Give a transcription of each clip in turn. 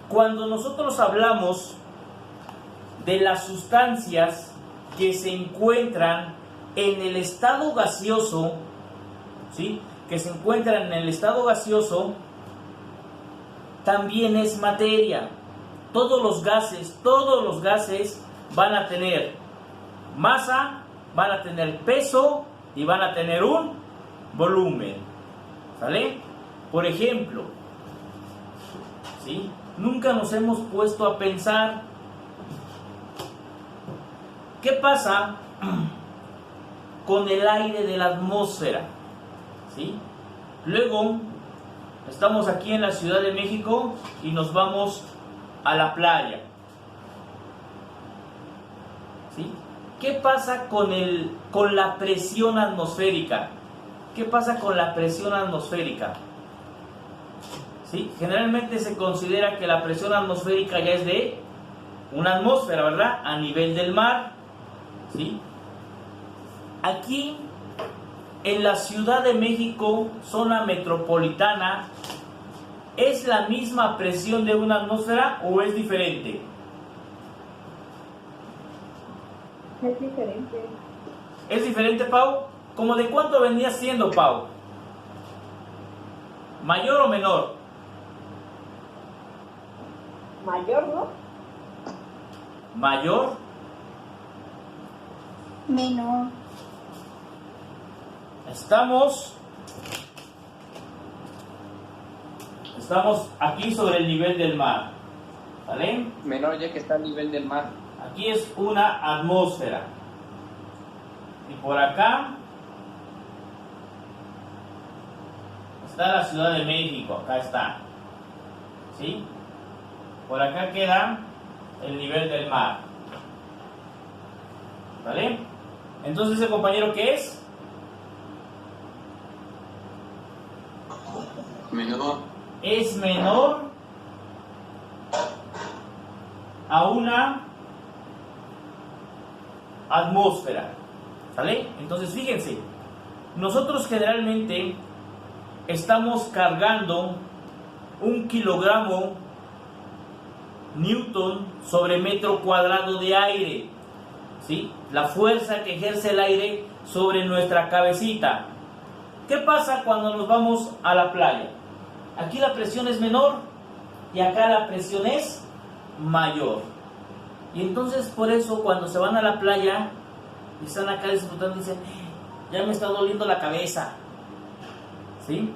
Cuando nosotros hablamos de las sustancias que se encuentran en el estado gaseoso, ¿sí? Que se encuentran en el estado gaseoso, también es materia. Todos los gases van a tener masa, van a tener peso y van a tener un volumen, ¿sale? Por ejemplo, ¿sí? Nunca nos hemos puesto a pensar qué pasa con el aire de la atmósfera, ¿sí? Luego estamos aquí en la Ciudad de México y nos vamos a la playa, ¿sí? ¿Qué pasa con la presión atmosférica? ¿Qué pasa con la presión atmosférica? ¿Sí? Generalmente se considera que la presión atmosférica ya es de una atmósfera, ¿verdad? A nivel del mar, ¿sí? Aquí, en la Ciudad de México, zona metropolitana, ¿es la misma presión de una atmósfera o es diferente? Es diferente. ¿Es diferente, Pau? ¿Cómo de cuánto vendría siendo, Pau? ¿Mayor o menor? Mayor, ¿no? ¿Mayor? Menor. Estamos aquí sobre el nivel del mar, ¿vale? Menor ya que está al nivel del mar. Aquí es una atmósfera. Y por acá está la Ciudad de México, acá está, ¿sí? Por acá queda el nivel del mar, ¿vale? Entonces, ¿ese compañero qué es? Menor. Es menor a una atmósfera, ¿sale? Entonces, fíjense, nosotros generalmente estamos cargando 1 kilogramo newton sobre metro cuadrado de aire, ¿sí? La fuerza que ejerce el aire sobre nuestra cabecita. ¿Qué pasa cuando nos vamos a la playa? Aquí la presión es menor y acá la presión es mayor. Y entonces por eso cuando se van a la playa y están acá disfrutando, dicen, ya me está doliendo la cabeza, ¿sí?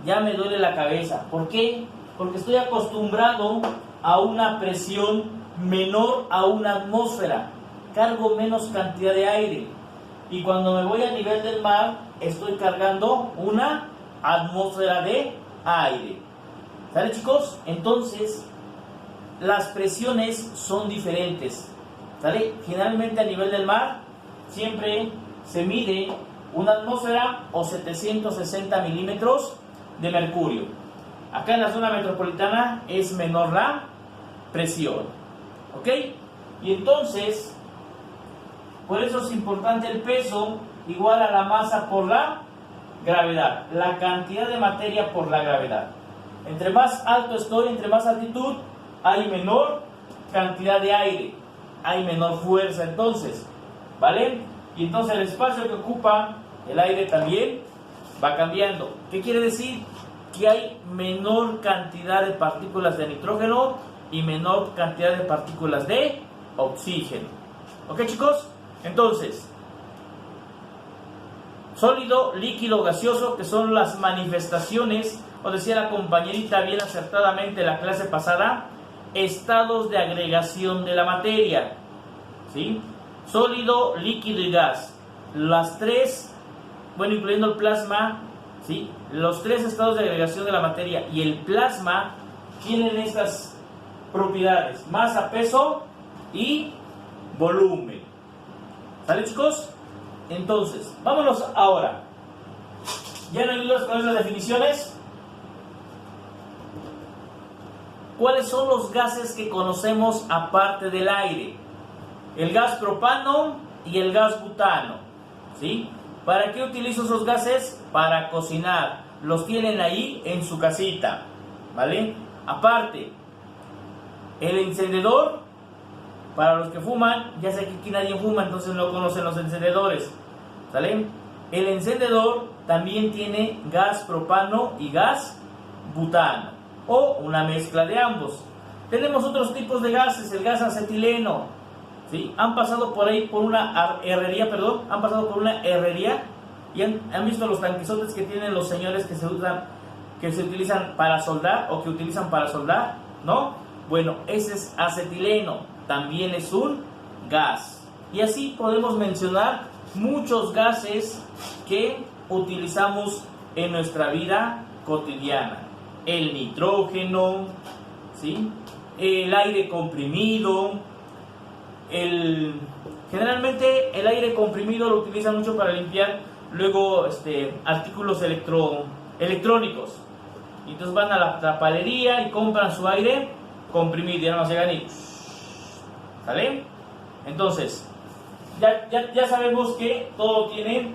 Ya me duele la cabeza. ¿Por qué? Porque estoy acostumbrado a una presión menor a una atmósfera. Cargo menos cantidad de aire. Y cuando me voy a nivel del mar, estoy cargando una atmósfera de aire. ¿Sale, chicos? Entonces, las presiones son diferentes. ¿Sale? Generalmente a nivel del mar, siempre se mide una atmósfera o 760 milímetros de mercurio. Acá en la zona metropolitana es menor la presión. ¿Ok? Y entonces, por eso es importante el peso igual a la masa por la gravedad. La cantidad de materia por la gravedad. Entre más alto estoy, entre más altitud, hay menor cantidad de aire. Hay menor fuerza entonces. ¿Vale? Y entonces el espacio que ocupa el aire también va cambiando. ¿Qué quiere decir? Que hay menor cantidad de partículas de nitrógeno y menor cantidad de partículas de oxígeno. ¿Ok, chicos? Entonces, sólido, líquido, gaseoso, que son las manifestaciones, o decía la compañerita bien acertadamente en la clase pasada, estados de agregación de la materia, ¿sí? Sólido, líquido y gas. Las tres, bueno, incluyendo el plasma, ¿sí? Los tres estados de agregación de la materia y el plasma tienen estas propiedades: masa, peso y volumen. ¿Sale, chicos? Entonces, vámonos ahora. ¿Ya no hay dudas con esas definiciones? ¿Cuáles son los gases que conocemos aparte del aire? El gas propano y el gas butano, ¿sí? ¿Para qué utilizo esos gases? Para cocinar. Los tienen ahí en su casita, ¿vale? Aparte, El encendedor, para los que fuman, ya sé que aquí nadie fuma, entonces no conocen los encendedores, ¿sale? El encendedor también tiene gas propano y gas butano, o una mezcla de ambos. Tenemos otros tipos de gases, el gas acetileno, ¿sí? Han pasado por ahí por una herrería, y han visto los tanquesotes que tienen los señores que se utilizan para soldar o que utilizan para soldar, ¿no? Bueno, ese es acetileno, también es un gas. Y así podemos mencionar muchos gases que utilizamos en nuestra vida cotidiana. El nitrógeno, ¿sí? El aire comprimido. Generalmente el aire comprimido lo utilizan mucho para limpiar luego artículos electrónicos. Entonces van a la tapalería y compran su aire comprimido y nada más llegan y ¿sale? Entonces ya sabemos que todo tiene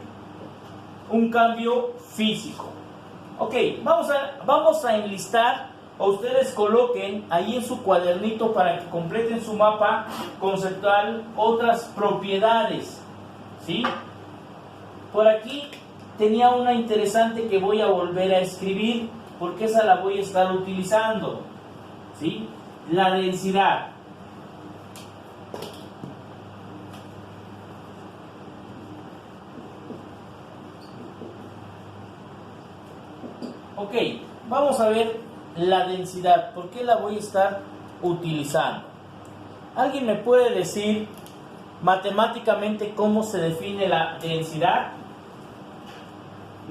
un cambio físico. Ok, vamos a enlistar, o ustedes coloquen ahí en su cuadernito para que completen su mapa conceptual otras propiedades, ¿sí? Por aquí tenía una interesante que voy a volver a escribir porque esa la voy a estar utilizando, ¿sí? La densidad. Ok, vamos a ver la densidad. ¿Por qué la voy a estar utilizando? ¿Alguien me puede decir matemáticamente cómo se define la densidad?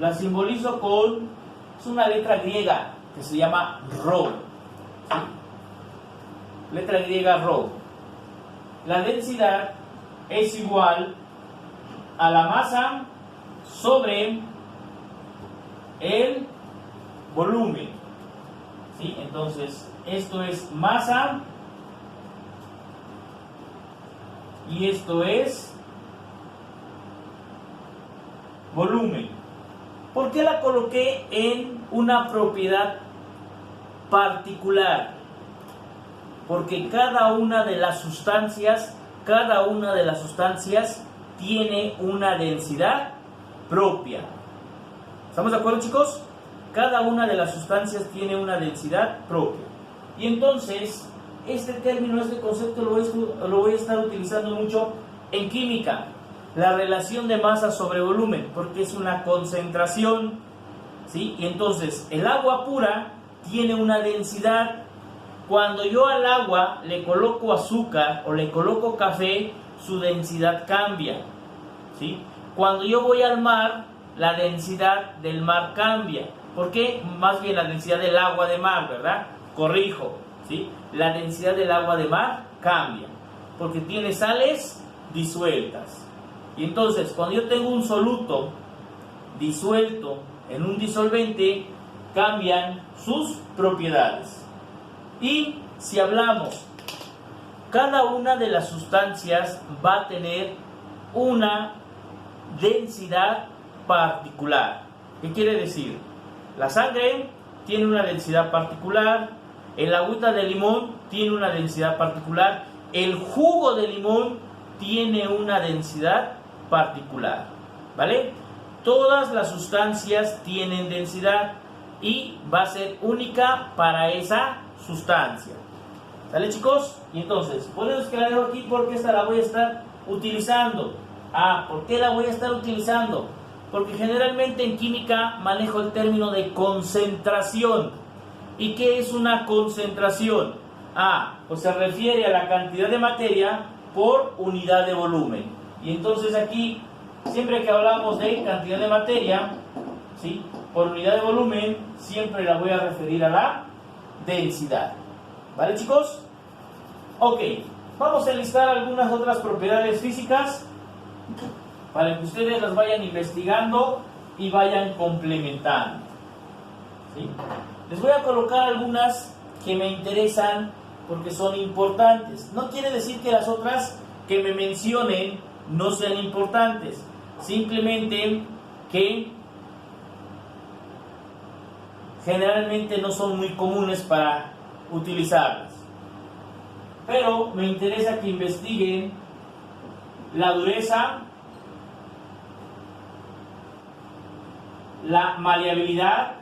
La simbolizo con una letra griega que se llama Rho. ¿Sí? Letra griega Rho. La densidad es igual a la masa sobre el volumen. ¿Sí? Entonces, esto es masa y esto es volumen. ¿Por qué la coloqué en una propiedad particular? Porque cada una de las sustancias tiene una densidad propia. ¿Estamos de acuerdo, chicos? Cada una de las sustancias tiene una densidad propia. Y entonces, este término, este concepto lo voy a estar utilizando mucho en química. La relación de masa sobre volumen, porque es una concentración, ¿sí? Y entonces, el agua pura tiene una densidad. Cuando yo al agua le coloco azúcar o le coloco café, su densidad cambia, ¿sí? Cuando yo voy al mar, la densidad del mar cambia. ¿Por qué? Más bien la densidad del agua de mar, ¿verdad? Corrijo, ¿sí? La densidad del agua de mar cambia, porque tiene sales disueltas. Y entonces, cuando yo tengo un soluto disuelto en un disolvente, cambian sus propiedades. Y si hablamos, cada una de las sustancias va a tener una densidad particular. ¿Qué quiere decir? La sangre tiene una densidad particular, el agüita de limón tiene una densidad particular, el jugo de limón tiene una densidad particular, ¿vale? Todas las sustancias tienen densidad y va a ser única para esa sustancia. ¿Sale, chicos? Y entonces, podemos crearlo aquí porque esta la voy a estar utilizando. ¿Por qué la voy a estar utilizando? Porque generalmente en química manejo el término de concentración. ¿Y qué es una concentración? Pues se refiere a la cantidad de materia por unidad de volumen. Y entonces aquí, siempre que hablamos de cantidad de materia, ¿sí?, por unidad de volumen, siempre la voy a referir a la densidad. ¿Vale, chicos? Ok, vamos a enlistar algunas otras propiedades físicas para que ustedes las vayan investigando y vayan complementando, ¿sí? Les voy a colocar algunas que me interesan porque son importantes. No quiere decir que las otras que me mencionen no sean importantes, simplemente que generalmente no son muy comunes para utilizarlas. pero me interesa que investiguen la dureza, la maleabilidad,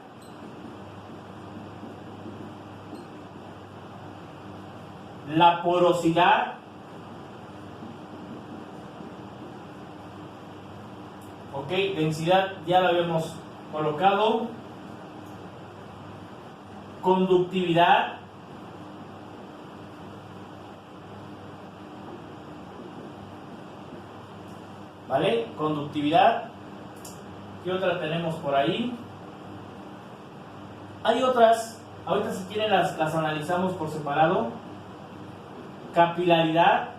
la porosidad, ok, densidad ya la habíamos colocado, conductividad, ¿vale? Conductividad. ¿Qué otra tenemos por ahí? Hay otras, ahorita si quieren las analizamos por separado. Capilaridad,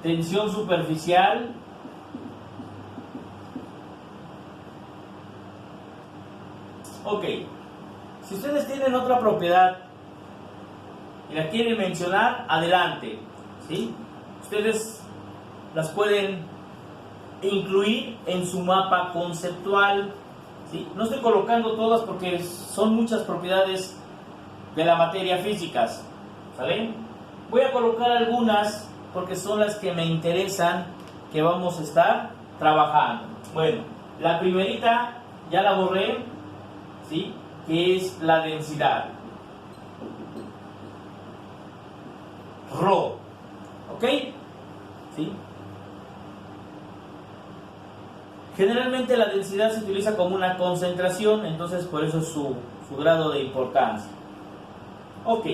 tensión superficial, ok. Si ustedes tienen otra propiedad y la quieren mencionar, adelante, ¿sí? Ustedes las pueden incluir en su mapa conceptual, ¿sí? No estoy colocando todas porque son muchas propiedades de la materia física, ¿sale? Voy a colocar algunas porque son las que me interesan que vamos a estar trabajando. Bueno, la primerita ya la borré, ¿sí? Que es la densidad. Rho, ¿ok? ¿Sí? Generalmente la densidad se utiliza como una concentración, entonces por eso es su grado de importancia. Ok,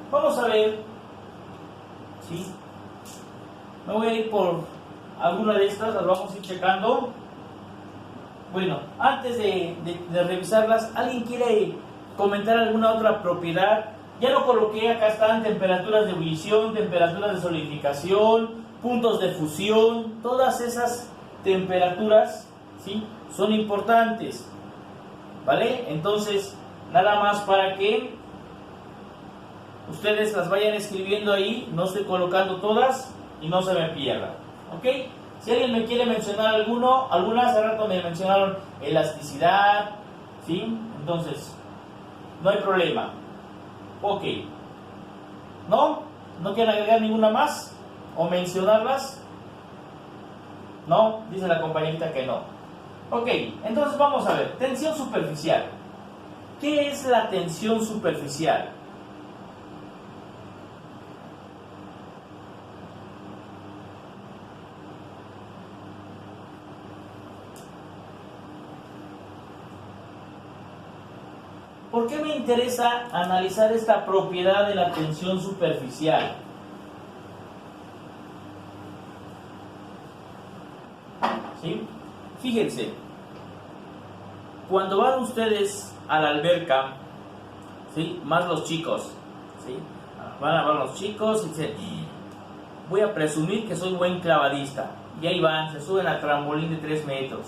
vamos a ver, ¿sí? Me voy a ir por alguna de estas, las vamos a ir checando. Bueno, antes de revisarlas, ¿alguien quiere comentar alguna otra propiedad? Ya lo coloqué, acá están temperaturas de ebullición, temperaturas de solidificación, puntos de fusión, todas esas temperaturas, ¿sí? Son importantes, ¿vale? Entonces, nada más para que ustedes las vayan escribiendo ahí, no estoy colocando todas y no se me pierdan, ¿ok? Si alguien me quiere mencionar algunas, hace rato me mencionaron elasticidad, ¿sí? Entonces, no hay problema, ok. ¿No? ¿No quieren agregar ninguna más? ¿O mencionarlas? No, dice la compañerita que no. Ok, entonces vamos a ver, tensión superficial. ¿Qué es la tensión superficial? ¿Por qué me interesa analizar esta propiedad de la tensión superficial? ¿Sí? Fíjense, cuando van ustedes a la alberca, ¿sí? Más los chicos, ¿sí? Van a ver los chicos y dicen, voy a presumir que soy buen clavadista. Y ahí van, se suben al trampolín de 3 metros.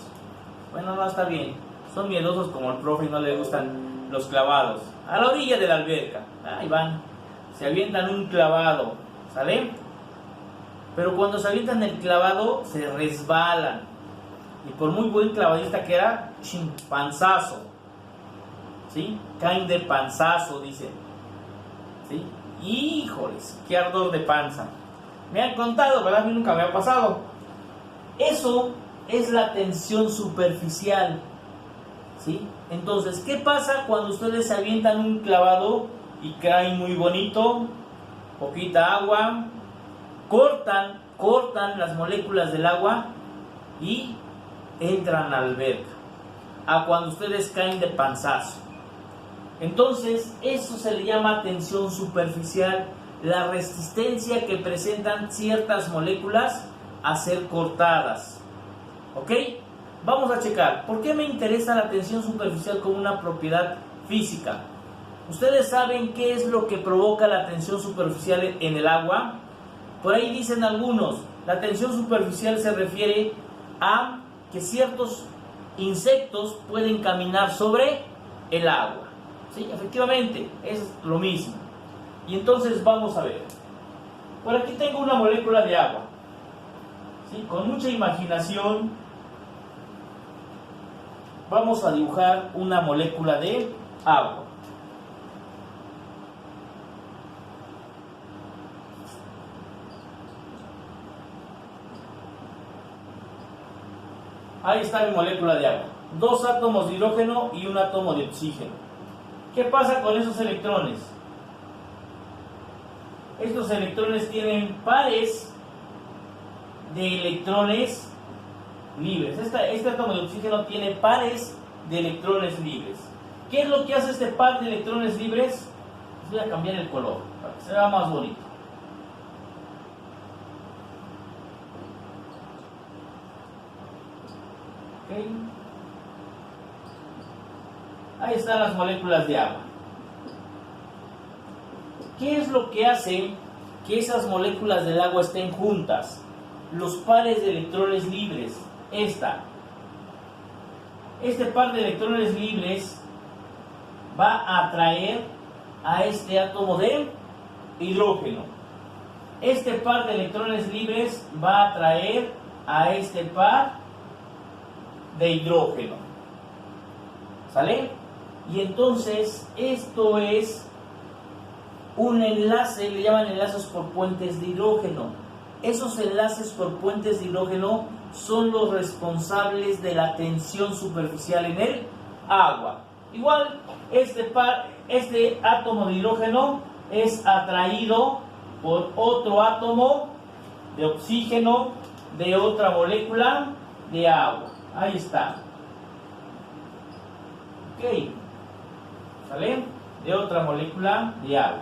Bueno, no, está bien. Son miedosos como el profe y no les gustan los clavados. A la orilla de la alberca, ahí van, se avientan un clavado, ¿sale? Pero cuando se avientan el clavado, se resbalan. Y por muy buen clavadista que era, panzazo, ¿sí? Caen de panzazo, dicen, ¿sí? Híjoles, qué ardor de panza. Me han contado, ¿verdad? A mí nunca me ha pasado. Eso es la tensión superficial, ¿sí? Entonces, ¿qué pasa cuando ustedes se avientan un clavado y caen muy bonito? Poquita agua, cortan las moléculas del agua y entran a la alberca, a cuando ustedes caen de panzazo. Entonces, eso se le llama tensión superficial, la resistencia que presentan ciertas moléculas a ser cortadas. ¿Ok? Vamos a checar. ¿Por qué me interesa la tensión superficial como una propiedad física? ¿Ustedes saben qué es lo que provoca la tensión superficial en el agua? Por ahí dicen algunos, la tensión superficial se refiere a que ciertos insectos pueden caminar sobre el agua. Sí, efectivamente, es lo mismo. Y entonces vamos a ver. Por aquí tengo una molécula de agua, ¿sí? Con mucha imaginación vamos a dibujar una molécula de agua. Ahí está mi molécula de agua. 2 átomos de hidrógeno y 1 átomo de oxígeno. ¿Qué pasa con esos electrones? Estos electrones tienen pares de electrones libres. Este átomo de oxígeno tiene pares de electrones libres. ¿Qué es lo que hace este par de electrones libres? Les voy a cambiar el color para que se vea más bonito. Okay. Ahí están las moléculas de agua. ¿Qué es lo que hace que esas moléculas del agua estén juntas? Los pares de electrones libres. Este par de electrones libres va a atraer a este átomo de hidrógeno. Este par de electrones libres va a atraer a este par de hidrógeno. ¿Sale? Y entonces esto es un enlace, le llaman enlaces por puentes de hidrógeno. Esos enlaces por puentes de hidrógeno son los responsables de la tensión superficial en el agua. Igual, este átomo de hidrógeno es atraído por otro átomo de oxígeno de otra molécula de agua. Ahí está. Ok. ¿Sale? De otra molécula de agua.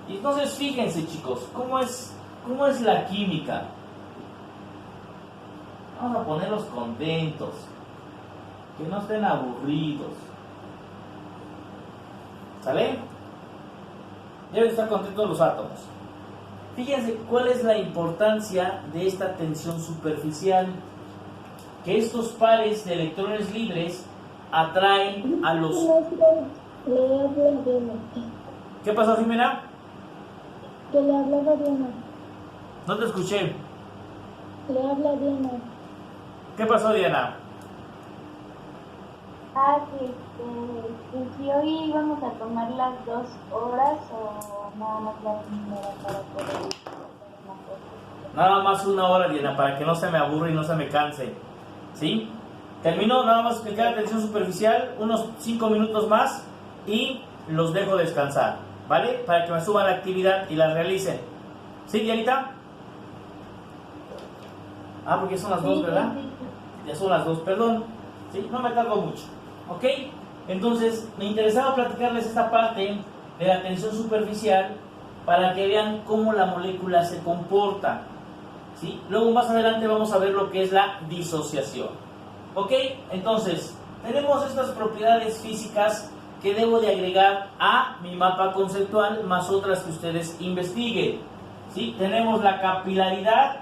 Y entonces fíjense, chicos, ¿cómo es la química? Vamos a ponerlos contentos, que no estén aburridos. ¿Sale? Deben estar contentos los átomos. Fíjense cuál es la importancia de esta tensión superficial. Que estos pares de electrones libres atraen a los... ¿Qué pasó, Jimena? Que le hablaba Diana. No te escuché. Le habla Diana. ¿Qué pasó, Diana? Que si hoy íbamos a tomar las 2 horas o nada más la primera para poder hacer una cosa. Nada más 1 hora, Diana, para que no se me aburra y no se me canse. ¿Sí? Termino, nada más explicar la tensión superficial, unos 5 minutos más y los dejo descansar, ¿vale? Para que me suban la actividad y la realicen. ¿Sí, Dianita? Ah, porque ya son las 2, ¿verdad? Ya son las 2, perdón. ¿Sí? No me tardo mucho. ¿Ok? Entonces, me interesaba platicarles esta parte de la tensión superficial para que vean cómo la molécula se comporta. ¿Sí? Luego más adelante vamos a ver lo que es la disociación. ¿Ok? Entonces, tenemos estas propiedades físicas que debo de agregar a mi mapa conceptual, más otras que ustedes investiguen. ¿Sí? Tenemos la capilaridad,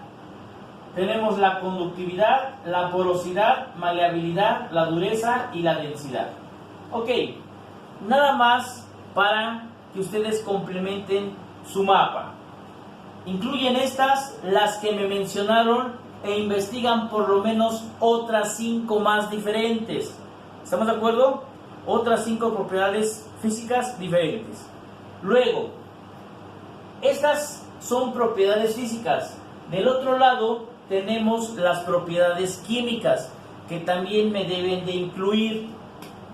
tenemos la conductividad, la porosidad, maleabilidad, la dureza y la densidad. Ok, nada más para que ustedes complementen su mapa. Incluyen estas, las que me mencionaron, e investigan por lo menos otras 5 más diferentes. ¿Estamos de acuerdo? Otras 5 propiedades físicas diferentes. Luego, estas son propiedades físicas. Del otro lado tenemos las propiedades químicas, que también me deben de incluir.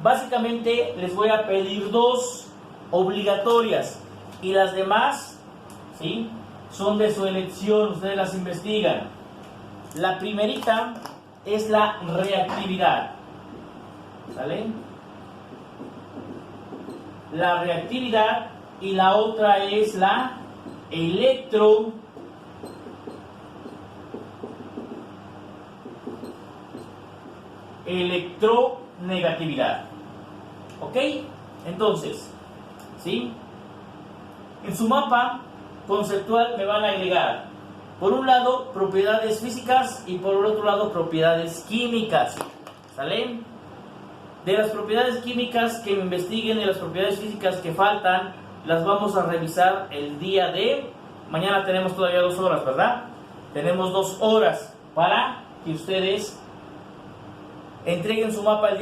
Básicamente les voy a pedir 2 obligatorias y las demás, ¿sí?, son de su elección, ustedes las investigan. La primerita es la reactividad, ¿sale? La reactividad, y la otra es la electronegatividad. ¿Ok? Entonces, ¿sí?, en su mapa conceptual me van a agregar, por un lado, propiedades físicas y por el otro lado, propiedades químicas. ¿Sale? De las propiedades químicas que me investiguen y las propiedades físicas que faltan, las vamos a revisar el día de mañana. Tenemos todavía 2 horas, ¿verdad? Tenemos 2 horas. para que ustedes entreguen su mapa el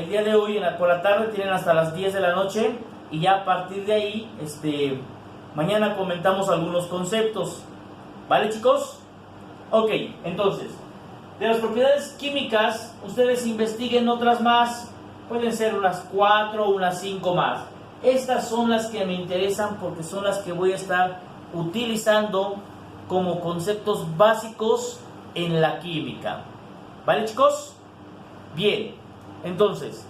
día de hoy por la tarde. Tienen hasta las 10 de la noche y ya a partir de ahí mañana comentamos algunos conceptos. ¿Vale, chicos? Ok, entonces, de las propiedades químicas, ustedes investiguen otras más. Pueden ser unas 4 o unas 5 más. Estas son las que me interesan porque son las que voy a estar utilizando como conceptos básicos en la química. ¿Vale, chicos? Bien, entonces,